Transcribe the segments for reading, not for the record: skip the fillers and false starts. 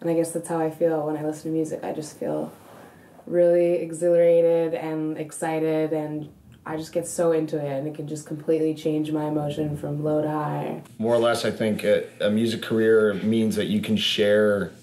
And I guess that's how I feel when I listen to music. I just feel really exhilarated and excited, and I just get so into it, and it can just completely change my emotion from low to high. More or less, I think a music career means that you can share,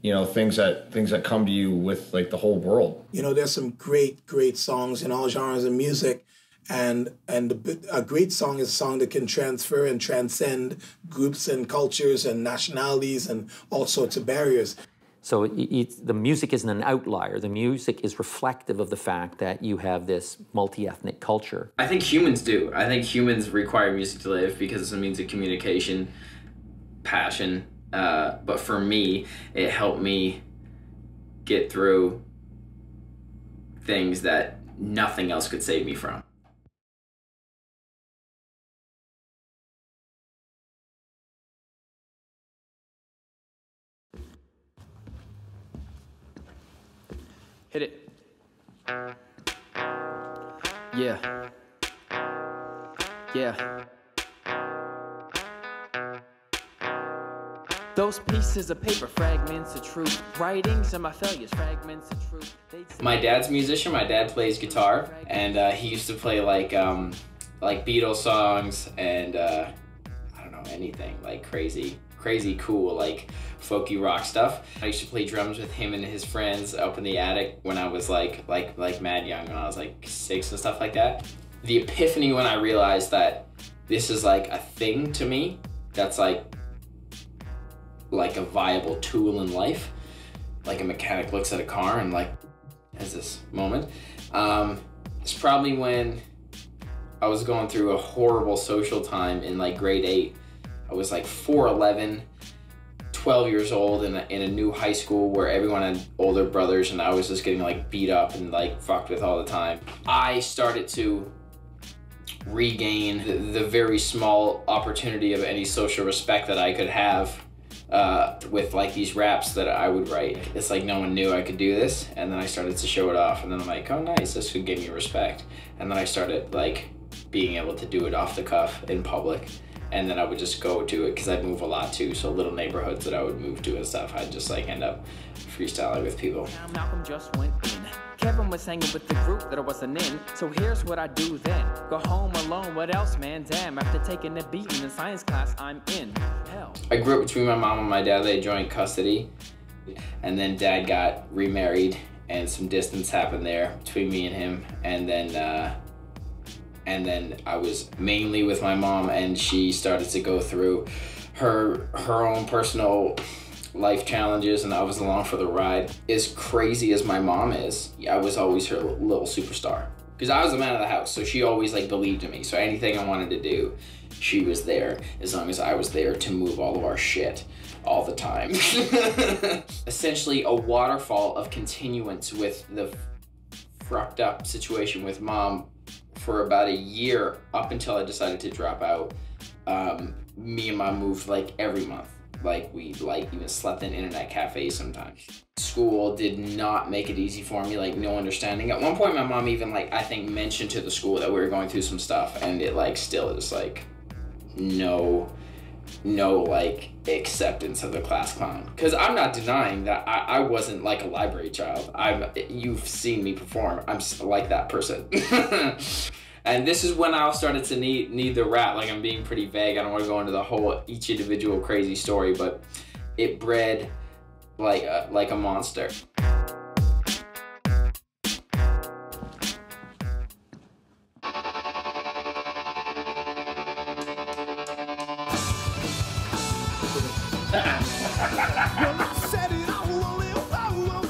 you know, things that come to you with like the whole world. You know, there's some great songs in all genres of music. And a great song is a song that can transfer and transcend groups and cultures and nationalities and all sorts of barriers. So the music isn't an outlier. The music is reflective of the fact that you have this multi-ethnic culture. I think humans do. I think humans require music to live because it's a means of communication, passion. But for me, it helped me get through things that nothing else could save me from. Hit it. Yeah. Yeah. Those pieces of paper, fragments of truth. Writings of my failures, fragments of truth. My dad's a musician. My dad plays guitar, and he used to play like Beatles songs and I don't know, anything like crazy cool, like folky rock stuff. I used to play drums with him and his friends up in the attic when I was like mad young, when I was like 6 and stuff like that. The epiphany when I realized that this is like a thing to me, that's like a viable tool in life. Like a mechanic looks at a car and like has this moment. It's probably when I was going through a horrible social time in like grade 8. I was like 4'11", 12 years old in a new high school where everyone had older brothers, and I was just getting like beat up and like fucked with all the time. I started to regain the very small opportunity of any social respect that I could have with like these raps that I would write. It's like no one knew I could do this, and then I started to show it off, and then I'm like, oh nice, this could give me respect. And then I started like being able to do it off the cuff in public. And then I would just go to it because I'd move a lot too. So little neighborhoods that I would move to and stuff, I'd just like end up freestyling with people. Malcolm just went in. Kevin was hanging with the group that I wasn't in. So here's what I do then. Go home alone, what else, man? Damn, after taking a beating in science class, I'm in hell. I grew up between my mom and my dad. They had joint custody. And then dad got remarried and some distance happened there between me and him. And then I was mainly with my mom, and she started to go through her own personal life challenges, and I was along for the ride. As crazy as my mom is, I was always her little superstar. Because I was the man of the house, so she always like believed in me. So anything I wanted to do, she was there, as long as I was there to move all of our shit all the time. Essentially a waterfall of continuance with the fucked up situation with mom. For about a year, up until I decided to drop out, me and mom moved like every month. Like we even slept in internet cafes sometimes. School did not make it easy for me, like no understanding. At one point my mom even like, I think mentioned to the school that we were going through some stuff, and it like still is like no like acceptance of the class clown. Because I'm not denying that I wasn't like a library child. You've seen me perform. I'm like that person. And this is when I started to need the rap. Like, I'm being pretty vague. I don't want to go into the whole each individual crazy story, but it bred like a monster.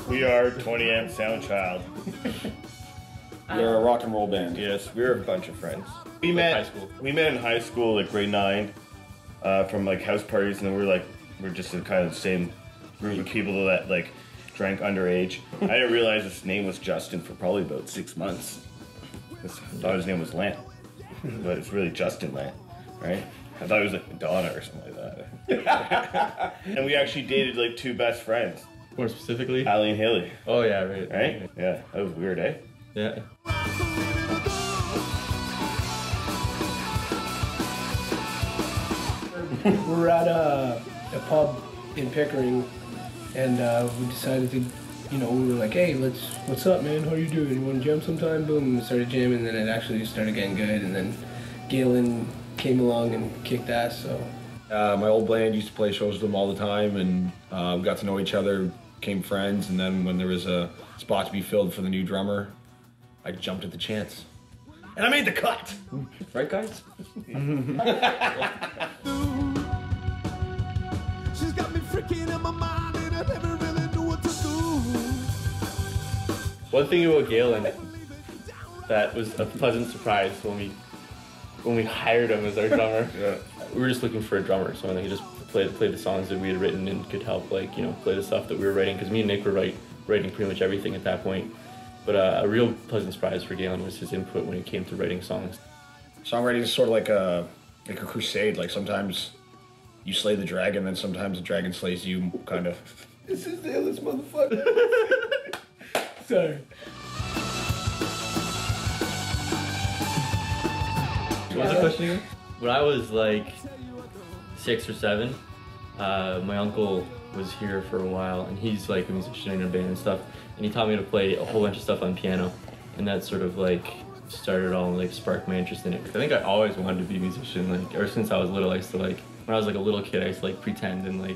We are 20 Amp Soundchild. You're a rock and roll band. Yes, we're a bunch of friends. We met in high school, like grade 9, from like house parties, and then we're just in kind of the same group of people that like drank underage. I didn't realize his name was Justin for probably about 6 months. I thought his name was Lamb, but it's really Justin Lamb, right? I thought it was like Madonna or something like that. And we actually dated like 2 best friends. More specifically? Allie and Haley. Oh yeah, right. Right? Yeah, that was weird, eh? Yeah. We're at a pub in Pickering, and we decided to, we were like, hey, what's up, man? How you doing? You want to jam sometime? Boom, we started jamming, and then it actually started getting good, and then Galen came along and kicked ass, so. My old band used to play shows with them all the time, and we got to know each other, became friends, and then when there was a spot to be filled for the new drummer, I jumped at the chance. And I made the cut! Right, guys? She's got me freaking in my mind and I never really knew what to do. One thing about Galen that was a pleasant surprise when we hired him as our drummer. Yeah. We were just looking for a drummer, so he just play the songs that we had written and could help, play the stuff that we were writing, because me and Nick were writing pretty much everything at that point. But a real pleasant surprise for Galen was his input when it came to writing songs. Songwriting is sort of like a crusade. Like, sometimes you slay the dragon, and sometimes the dragon slays you, kind of. This is the illest motherfucker. Sorry. What was the question again? When I was like 6 or 7, my uncle was here for a while, and he's like a musician in a band and stuff, and he taught me to play a whole bunch of stuff on piano, and that sort of started all sparked my interest in it. I think I always wanted to be a musician, ever since I was little. I used to when I was a little kid, I used to pretend and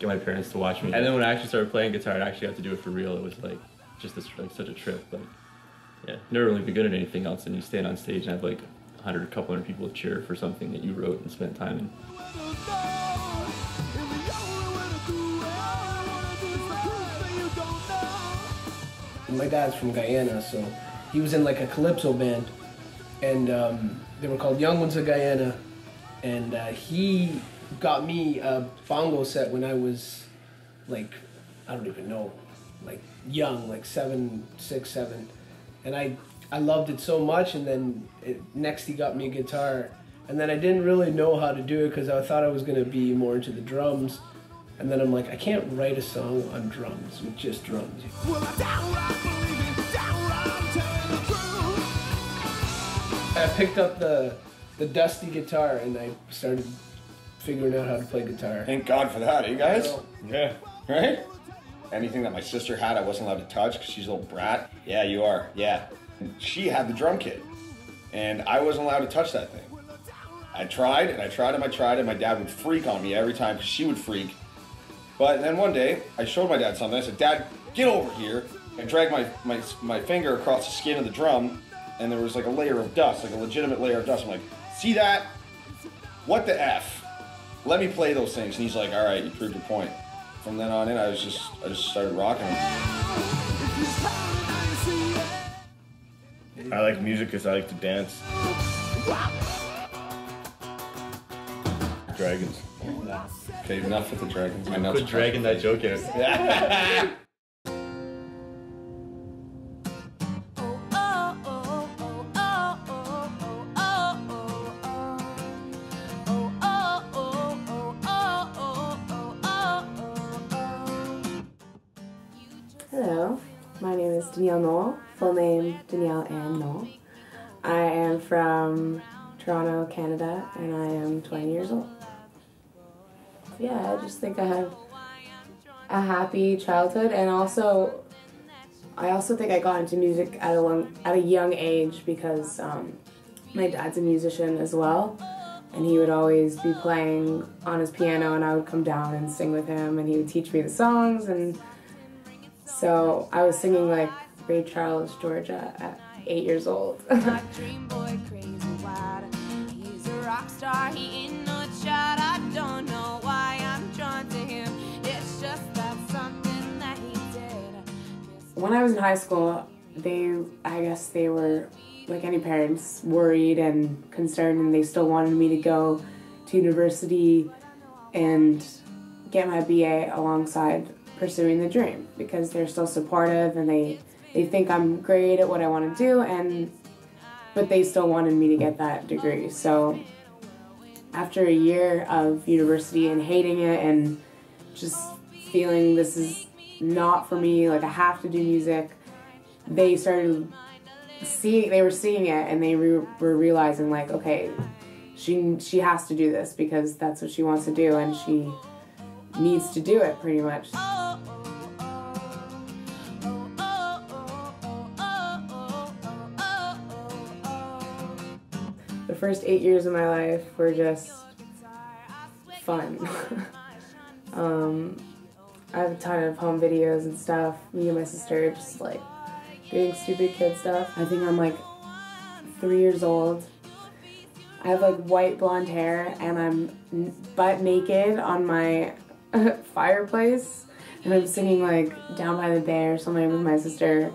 get my parents to watch me. And then when I actually started playing guitar and actually got to do it for real, it was just such a trip. Yeah, never really been good at anything else, and you stand on stage and have a couple hundred people cheer for something that you wrote and spent time in. My dad's from Guyana, so he was in a calypso band, and they were called Young Ones of Guyana, and he got me a bongo set when I was I don't even know, young, 7, 6, 7, and I loved it so much, and then next he got me a guitar, and then I didn't really know how to do it because I thought I was going to be more into the drums, and then I'm like, I can't write a song on drums, with just drums. I picked up the dusty guitar and I started figuring out how to play guitar. Thank God for that, you guys? Yeah. Right? Anything that my sister had, I wasn't allowed to touch because she's a little brat. Yeah, you are. Yeah. She had the drum kit, and I wasn't allowed to touch that thing. I tried, and I tried, and I tried, and my dad would freak on me every time because she would freak. But then one day, I showed my dad something. I said, Dad, get over here. I dragged my finger across the skin of the drum, and there was a layer of dust, a legitimate layer of dust. I'm like, see that? What the F? Let me play those things. And he's like, all right, you proved your point. From then on in, I just started rocking. I like music because I like to dance. Dragons. Okay, enough with the dragons. My nuts Quit dragging that joke out. Hello, my name is Danielle Knoll, full name Danielle Ann Knoll. I am from Toronto, Canada, and I am 20 years old. yeah, I just think I had a happy childhood, and also I also think I got into music at a young age because my dad's a musician as well, and he would always be playing on his piano, and I would come down and sing with him, and he would teach me the songs, and so I was singing like Ray Charles, Georgia at 8 years old. Dream boy, crazy wide. He's a rock star, he ain't no child. I don't know why I'm drawn to him. It's just that something that he did. When I was in high school, I guess they were, like any parents, worried and concerned, and they still wanted me to go to university and get my BA alongside pursuing the dream, because they're still supportive and they think I'm great at what I want to do, but they still wanted me to get that degree. So after a year of university and hating it and just feeling this is not for me, like I have to do music, they were seeing it, and they were realizing like, okay, she has to do this because that's what she wants to do, and she needs to do it pretty much. The first 8 years of my life were just fun. I have a ton of home videos and stuff. Me and my sister just like doing stupid kid stuff. I think I'm like 3 years old. I have like white blonde hair, and I'm butt naked on my fireplace, and I'm singing like Down by the Bay or something with my sister.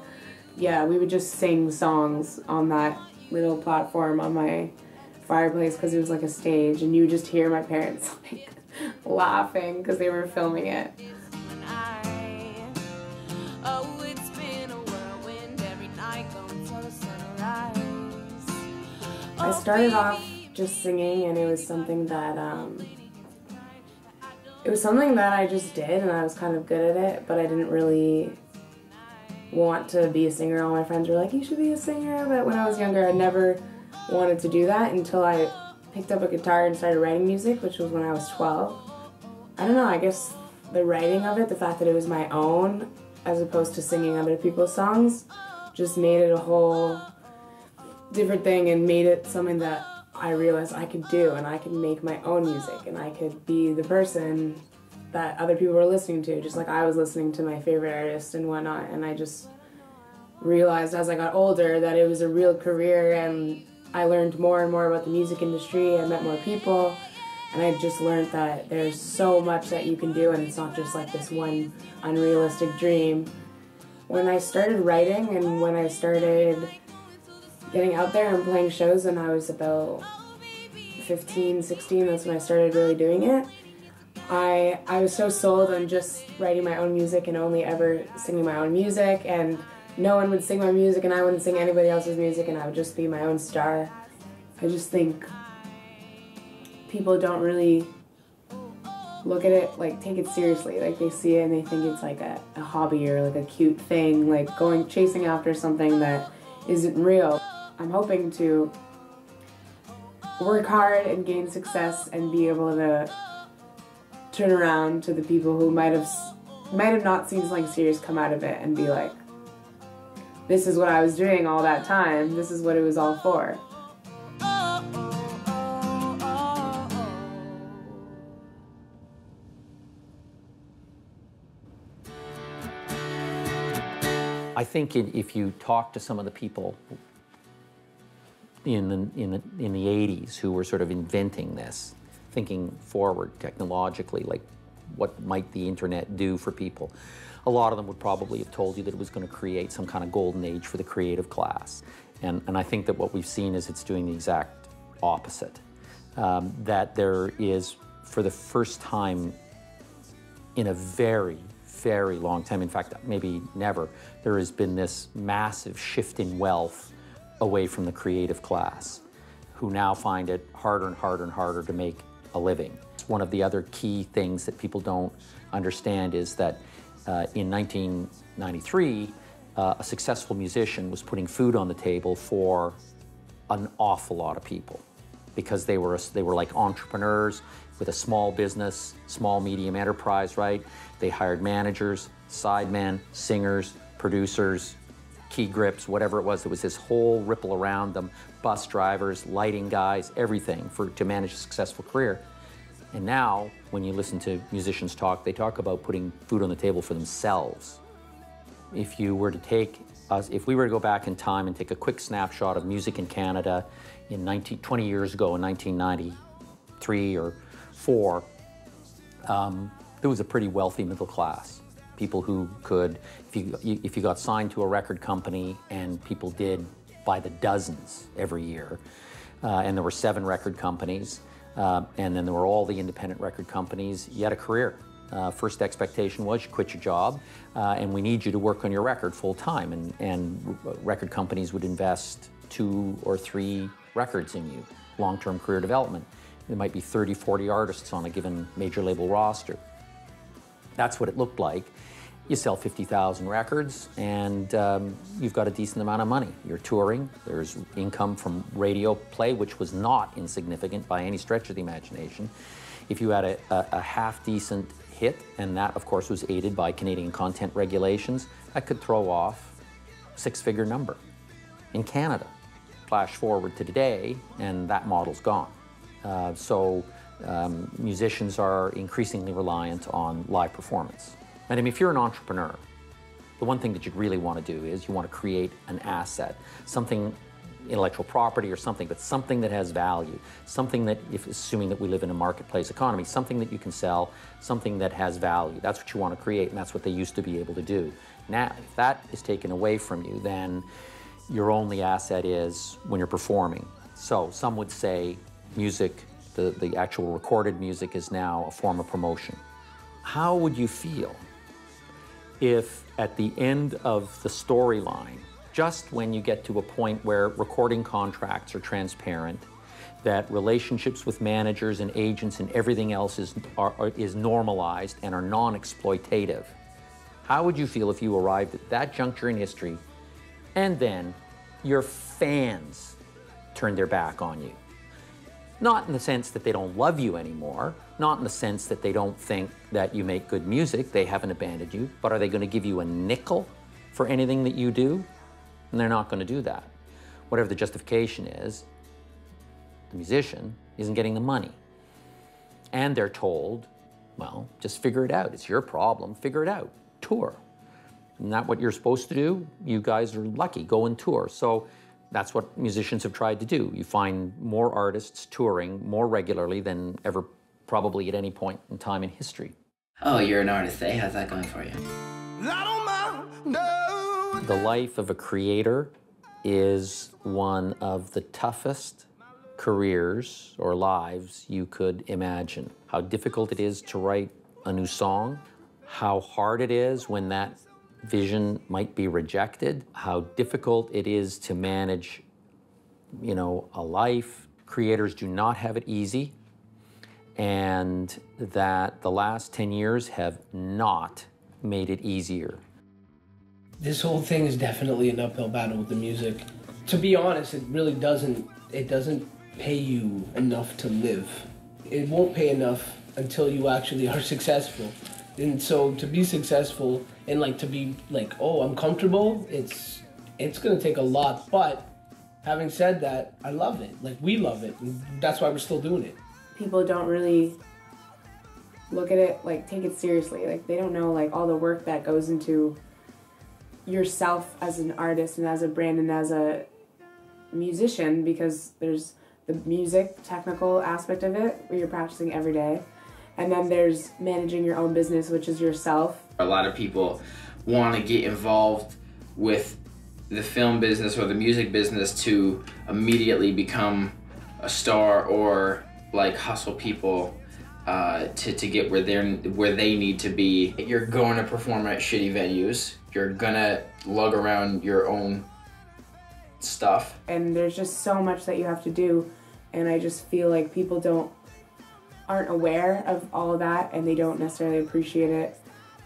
Yeah, we would just sing songs on that little platform on my fireplace because it was like a stage, and you would just hear my parents like laughing because they were filming it. I started off just singing, and it was something that I just did, and I was kind of good at it, but I didn't really want to be a singer. All my friends were like, you should be a singer, but when I was younger I never wanted to do that until I picked up a guitar and started writing music, which was when I was 12. I don't know, I guess the writing of it, the fact that it was my own as opposed to singing other people's songs, just made it a whole different thing and made it something that I realized I could do, and I could make my own music, and I could be the person that other people were listening to, just like I was listening to my favorite artist and whatnot. And I just realized as I got older that it was a real career, and I learned more and more about the music industry. I met more people, and I just learned that there's so much that you can do, and it's not just like this one unrealistic dream. When I started writing and when I started getting out there and playing shows when I was about 15, 16, that's when I started really doing it. I was so sold on just writing my own music and only ever singing my own music, and no one would sing my music and I wouldn't sing anybody else's music, and I would just be my own star. I just think people don't really look at it, like take it seriously. Like they see it and they think it's like a hobby or like a cute thing, like chasing after something that isn't real. I'm hoping to work hard and gain success and be able to turn around to the people who might have not seen something serious come out of it and be like, this is what I was doing all that time, this is what it was all for. I think if you talk to some of the people in the 80s who were sort of inventing this, thinking forward technologically, like what might the internet do for people, a lot of them would probably have told you that it was going to create some kind of golden age for the creative class. And I think that what we've seen is it's doing the exact opposite. That there is, for the first time in a very, very long time, in fact, maybe never, there has been this massive shift in wealth away from the creative class, who now find it harder and harder and harder to make a living. One of the other key things that people don't understand is that in 1993, a successful musician was putting food on the table for an awful lot of people. because they were like entrepreneurs with a small business, small medium enterprise, right? They hired managers, sidemen, singers, producers, key grips, whatever it was. There was this whole ripple around them, bus drivers, lighting guys, everything to manage a successful career. And now, when you listen to musicians talk, they talk about putting food on the table for themselves. If you were to take us, if we were to go back in time and take a quick snapshot of music in Canada in 20 years ago, in 1993 or 4, there was a pretty wealthy middle class. People who could, if you got signed to a record company, and people did by the dozens every year, and there were 7 record companies, and then there were all the independent record companies, you had a career. First expectation was you quit your job, and we need you to work on your record full time, and record companies would invest 2 or 3 records in you, long-term career development. There might be 30, 40 artists on a given major label roster. That's what it looked like. You sell 50,000 records, and you've got a decent amount of money. You're touring. There's income from radio play, which was not insignificant by any stretch of the imagination. If you had a half-decent hit, and that, of course, was aided by Canadian content regulations, that could throw off a 6-figure number. In Canada, flash forward to today, and that model's gone. Musicians are increasingly reliant on live performance. And I mean, if you're an entrepreneur, the one thing that you'd really want to do is you want to create an asset, something, intellectual property or something, but something that has value, something that, assuming that we live in a marketplace economy, something that you can sell, something that has value. That's what you want to create, and that's what they used to be able to do. Now, if that is taken away from you, then your only asset is when you're performing. So some would say music, the actual recorded music, is now a form of promotion. How would you feel if at the end of the storyline, just when you get to a point where recording contracts are transparent, that relationships with managers and agents and everything else is normalized and are non-exploitative? How would you feel if you arrived at that juncture in history and then your fans turned their back on you? Not in the sense that they don't love you anymore, not in the sense that they don't think that you make good music, they haven't abandoned you, but are they going to give you a nickel for anything that you do? And they're not going to do that. Whatever the justification is, the musician isn't getting the money. And they're told, well, just figure it out. It's your problem. Figure it out. Tour. Isn't that what you're supposed to do? You guys are lucky. Go and tour. So that's what musicians have tried to do. You find more artists touring more regularly than ever probably at any point in time in history. Oh, you're an artist, eh? How's that going for you? The life of a creator is one of the toughest careers or lives you could imagine. How difficult it is to write a new song, how hard it is when that vision might be rejected, how difficult it is to manage, a life. Creators do not have it easy, and that the last 10 years have not made it easier. This whole thing is definitely an uphill battle with the music. To be honest, it really doesn't pay you enough to live. It won't pay enough until you actually are successful. And so to be successful and to be oh, I'm comfortable, it's gonna take a lot. But having said that, I love it. We love it. And that's why we're still doing it. People don't really look at it, take it seriously. They don't know all the work that goes into yourself as an artist and as a brand and as a musician, because there's the music technical aspect of it where you're practicing every day, and then there's managing your own business, which is yourself. A lot of people want to get involved with the film business or the music business to immediately become a star or hustle people to get where they need to be. You're going to perform at shitty venues. You're gonna lug around your own stuff. And there's just so much that you have to do, and I just feel like people aren't aware of all of that, and they don't necessarily appreciate it.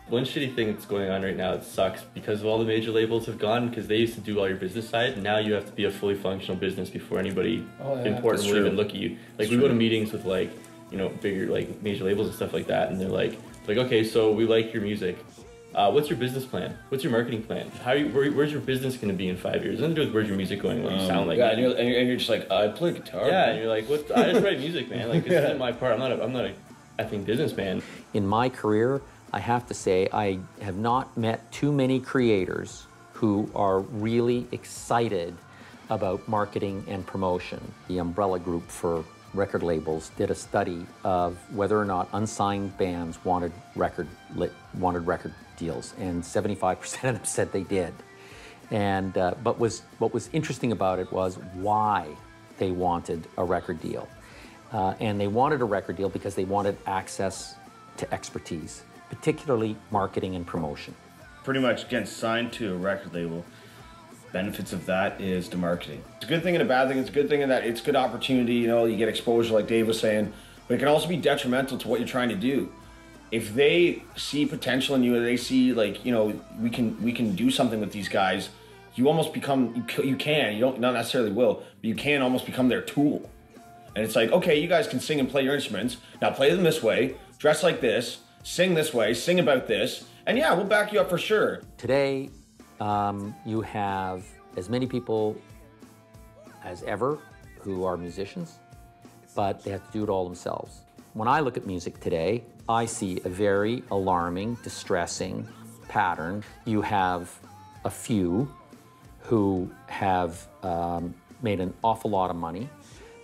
One shitty thing that's going on right now, it sucks because of all the major labels have gone, because they used to do all your business side, and now you have to be a fully functional business before anybody important will even look at you. Like, we go to meetings with, like, you know, bigger, like, major labels and stuff like that, and they're like, okay, so we like your music. What's your business plan? What's your marketing plan? Where's your business going to be in 5 years? Nothing to do with where's your music going, what you sound like. Yeah, and you're just like, I play guitar. Yeah, and you're like, what? I just write music, man. Like, this isn't my part. I'm not a effing businessman. In my career, I have to say I have not met too many creators who are really excited about marketing and promotion. The Umbrella Group for record labels did a study of whether or not unsigned bands wanted record deals, and 75% of them said they did. And but what was interesting about it was why they wanted a record deal. And they wanted a record deal because they wanted access to expertise, particularly marketing and promotion. Pretty much getting signed to a record label, benefits of that is the marketing. It's a good thing and a bad thing. It's a good thing in that it's good opportunity, you know, you get exposure like Dave was saying, but it can also be detrimental to what you're trying to do. If they see potential in you and they see, like, you know, we can do something with these guys, you almost become, you don't necessarily will, but you can almost become their tool. And it's like, okay, you guys can sing and play your instruments, now play them this way, dress like this, sing this way, sing about this, and yeah, we'll back you up for sure. Today, you have as many people as ever who are musicians, but they have to do it all themselves. When I look at music today, I see a very alarming, distressing pattern. You have a few who have made an awful lot of money.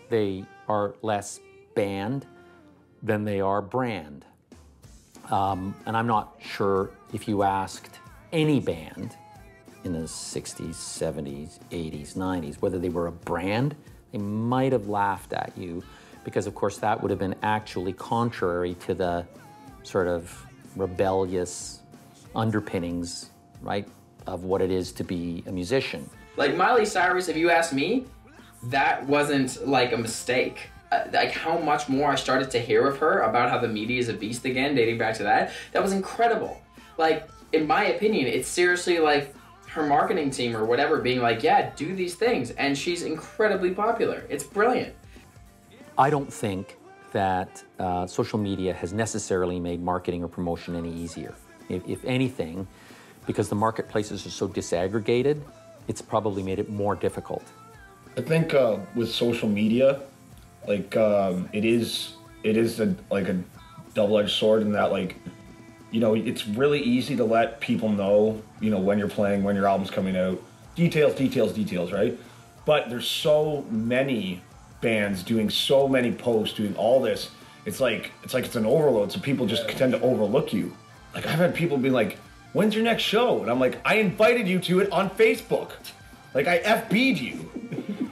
They are less band than they are brand. And I'm not sure if you asked any band in the 60s, 70s, 80s, 90s, whether they were a brand, they might have laughed at you, because of course that would have been actually contrary to the sort of rebellious underpinnings, right, of what it is to be a musician. Like Miley Cyrus, if you ask me, that wasn't like a mistake. Like how much more I started to hear of her about how the media is a beast again, dating back to that was incredible. Like, in my opinion, it's seriously like her marketing team or whatever being like, yeah, do these things, and she's incredibly popular. It's brilliant. I don't think that social media has necessarily made marketing or promotion any easier. If anything, because the marketplaces are so disaggregated, it's probably made it more difficult. I think with social media, like it is like a double-edged sword in that, like, you know, it's really easy to let people know, you know, when you're playing, when your album's coming out, details, right? But there's so many bands doing so many posts, doing all this. It's like it's an overload, so people just tend to overlook you. Like, I've had people be like, when's your next show? And I'm like, I invited you to it on Facebook. Like, I FB'd you.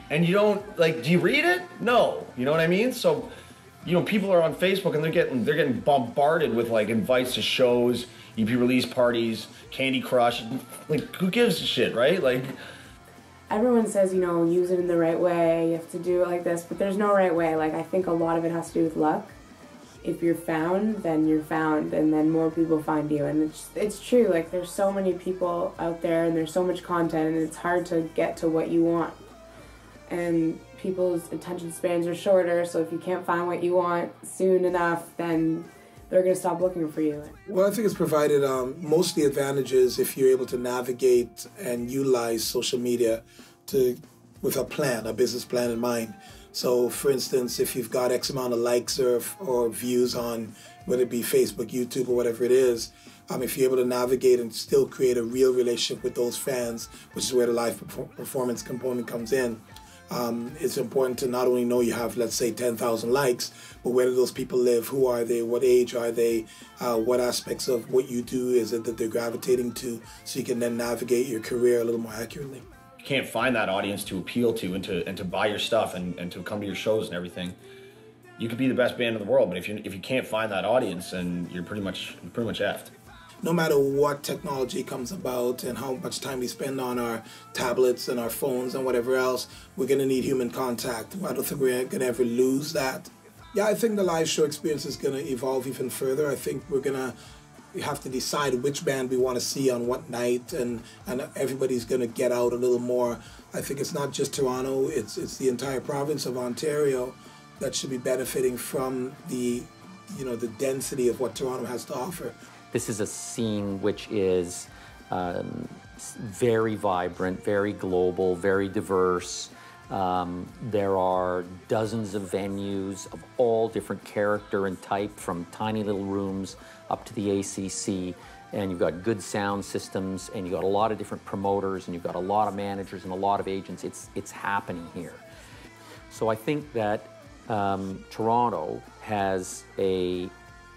And you don't, like, do you read it? No. You know what I mean? So, you know, people are on Facebook and they're getting bombarded with, like, invites to shows, EP release parties, Candy Crush. Like, who gives a shit, right? Like, everyone says, you know, use it in the right way, you have to do it like this, but there's no right way. Like, I think a lot of it has to do with luck. If you're found, then you're found, and then more people find you. And it's true, like, there's so many people out there, and there's so much content, and it's hard to get to what you want. And people's attention spans are shorter, so if you can't find what you want soon enough, then they're going to stop looking for you. Well, I think it's provided most of the advantages if you're able to navigate and utilize social media with a plan, a business plan in mind. So, for instance, if you've got X amount of likes or views on, whether it be Facebook, YouTube, or whatever it is, if you're able to navigate and still create a real relationship with those fans, which is where the live performance component comes in, it's important to not only know you have, let's say, 10,000 likes, but where do those people live? Who are they? What age are they? What aspects of what you do is it that they're gravitating to, so you can then navigate your career a little more accurately. you can't find that audience to appeal to and to buy your stuff and to come to your shows and everything. You could be the best band in the world, but if you can't find that audience, then you're pretty much effed. No matter what technology comes about and how much time we spend on our tablets and our phones and whatever else, we're going to need human contact. I don't think we're going to ever lose that. Yeah, I think the live show experience is going to evolve even further. I think we're going to we have to decide which band we want to see on what night, and everybody's going to get out a little more. I think it's not just Toronto, it's the entire province of Ontario that should be benefiting from the density of what Toronto has to offer. This is a scene which is very vibrant, very global, very diverse. There are dozens of venues of all different character and type, from tiny little rooms up to the ACC, and you've got good sound systems, and you've got a lot of different promoters, and you've got a lot of managers and a lot of agents. It's happening here. So I think that Toronto has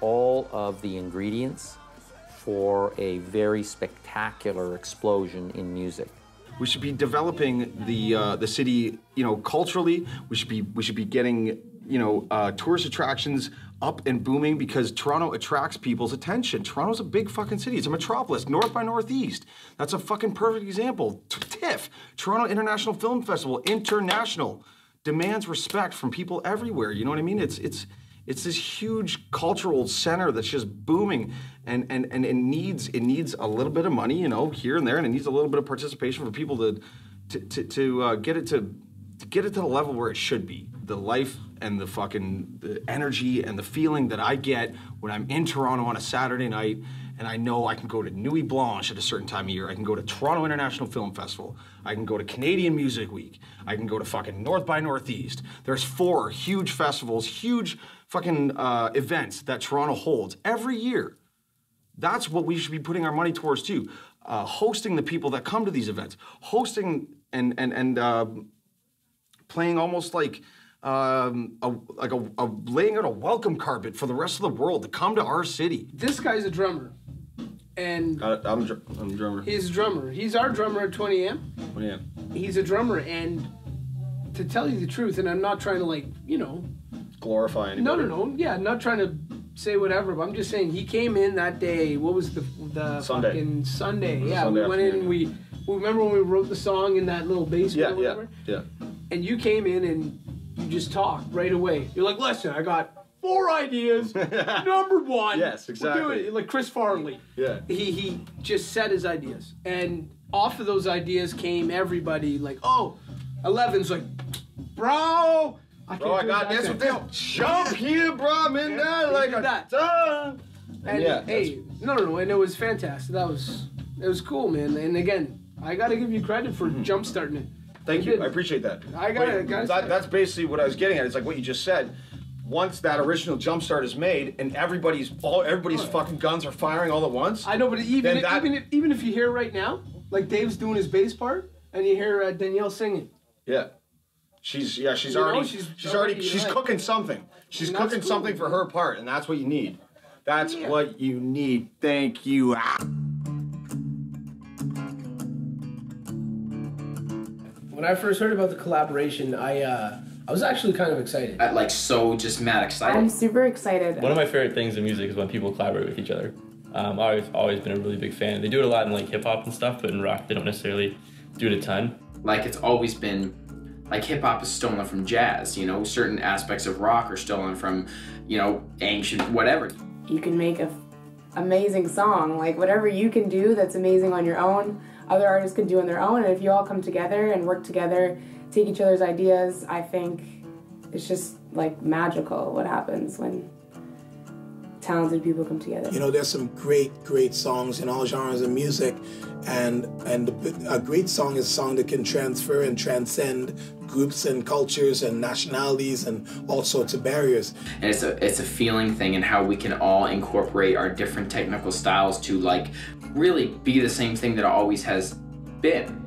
all of the ingredients for a very spectacular explosion in music. We should be developing the city, culturally. We should be getting, tourist attractions up and booming, because Toronto attracts people's attention. Toronto's a big fucking city. It's a metropolis, North by Northeast. That's a fucking perfect example. TIFF, Toronto International Film Festival, international, demands respect from people everywhere. You know what I mean? It's this huge cultural center that's just booming, and it needs a little bit of money, here and there, and it needs a little bit of participation for people to get it to the level where it should be. The life and the energy and the feeling that I get when I'm in Toronto on a Saturday night, and I know I can go to Nuit Blanche at a certain time of year. I can go to Toronto International Film Festival. I can go to Canadian Music Week. I can go to fucking North by Northeast. There's 4 huge festivals, huge fucking events that Toronto holds every year. That's what we should be putting our money towards too. Hosting the people that come to these events. Hosting and playing almost like laying out a welcome carpet for the rest of the world to come to our city. This guy's a drummer. And I'm a drummer. He's a drummer. He's our drummer at 20am. 20am. He's a drummer, and to tell you the truth, and I'm not trying to glorify anybody. No. Yeah, I'm not trying to say whatever, but I'm just saying he came in that day. What was the Sunday. Fucking Sunday? Yeah, Sunday we went in and we remember when we wrote the song in that little basement or whatever? Yeah. And you came in and you just talked right away. You're like, listen, I got 4 ideas. Number 1. Yes, exactly. We're doing it. Like Chris Farley. Yeah. He just said his ideas. And off of those ideas came everybody like, oh, 11's like, bro, I got this with this jump here, bro. I'm in there like a And hey, no, and it was fantastic. It was cool, man. And again, I gotta give you credit for jump starting it. Thank you. I appreciate that. That's basically what I was getting at. It's like what you just said. Once that original jump start is made and everybody's fucking guns are firing all at once. I know, but even if you hear right now, like Dave's doing his bass part, and you hear Danielle singing. Yeah. She's already cooking something. She's cooking something for her part, and that's what you need. That's what you need. Thank you. When I first heard about the collaboration, I was actually kind of excited. Just mad excited. I'm super excited. One of my favorite things in music is when people collaborate with each other. I've always been a really big fan. They do it a lot in hip hop and stuff, but in rock they don't necessarily do it a ton. It's always been, hip hop is stolen from jazz, certain aspects of rock are stolen from, ancient whatever. You can make an amazing song, whatever you can do that's amazing on your own, other artists can do on their own, and if you all come together and work together, take each other's ideas, I think it's just magical what happens when talented people come together. There's some great songs in all genres of music, and a great song is a song that can transfer and transcend groups and cultures and nationalities and all sorts of barriers. And it's a feeling thing, and how we can all incorporate our different technical styles to really be the same thing that it always has been.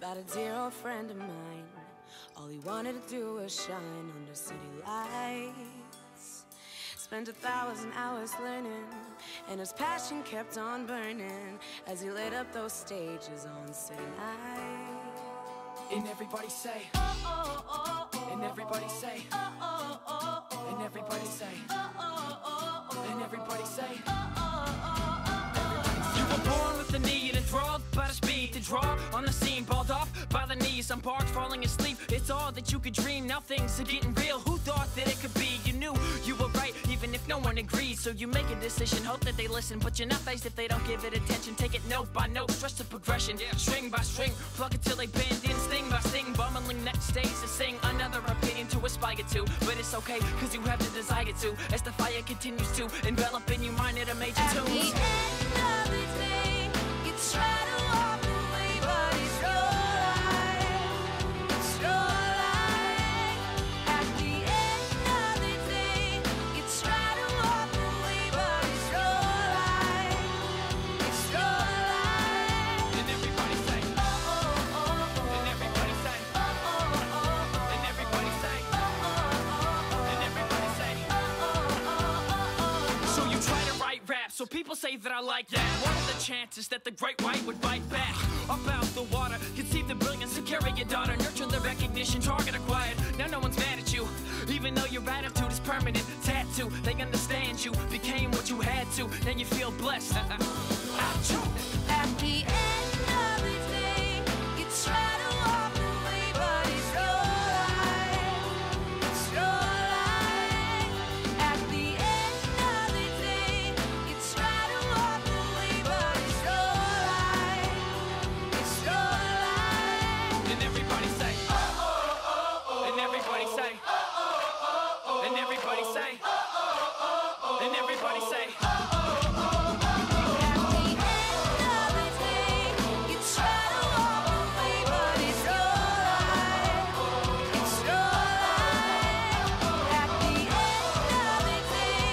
about a dear old friend of mine. All he wanted to do was shine under city lights. Spent 1,000 hours learning, and his passion kept on burning as he lit up those stages on city nights. And everybody say, oh, oh, oh, oh. And everybody say, oh, oh, oh, oh. And everybody say, oh, oh, oh, oh. And everybody say, oh, oh, oh, oh. You were born with the need, enthralled by the speed to draw on the scene, balled off by the knees, embarked, falling asleep. It's all that you could dream. Now things are getting real. Who thought that it could be? You knew you were right, even if no one agrees. So you make a decision, hope that they listen, but you're not faced if they don't give it attention. Take it note by note, stretch the progression, string by string, pluck it till they bend in, sting by sting, bumbling next stage to sing another opinion to aspire to. But it's okay, cause you have the desire to, as the fire continues to envelop in your mind at a major tune. At the end of the day, you try to walk away, but it's your life. It's your life. At the end of the day, you try to walk away, but it's your life. It's your life. And everybody say, oh, oh, oh, oh. And everybody say, oh, oh, oh, oh. And everybody say, oh, oh, oh, oh. And everybody say, oh, oh, oh, oh. So you try to write rap, so people say that I like that. What are the chances that the great white would bite back? Up out the water, conceive the brilliance to carry your daughter, nurture the recognition, target acquired. Now no one's mad at you, even though your attitude is permanent tattoo. They understand you, became what you had to. Now you feel blessed. Achoo. At the end of the day, you try to walk away, but it's your life. It's your life. At the end of the day, you try to walk away, but it's your life. It's your life. And everybody say, oh, oh, oh, oh. And everybody say, oh, oh, oh, oh. And everybody say, oh, oh, oh, oh. And everybody say, oh, oh, oh, oh. At the end of the day, you try to walk away, but it's your life. It's your life. At the end of the day,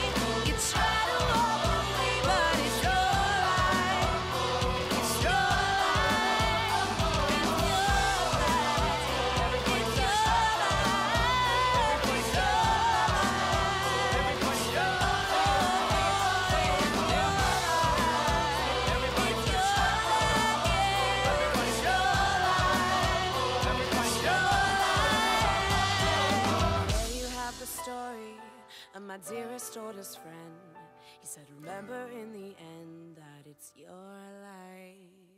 you try to walk away, but it's your life. It's your life. It's your life. It's your life. It's your There you have the story of my dearest oldest friend. He said, remember in the end that it's your life.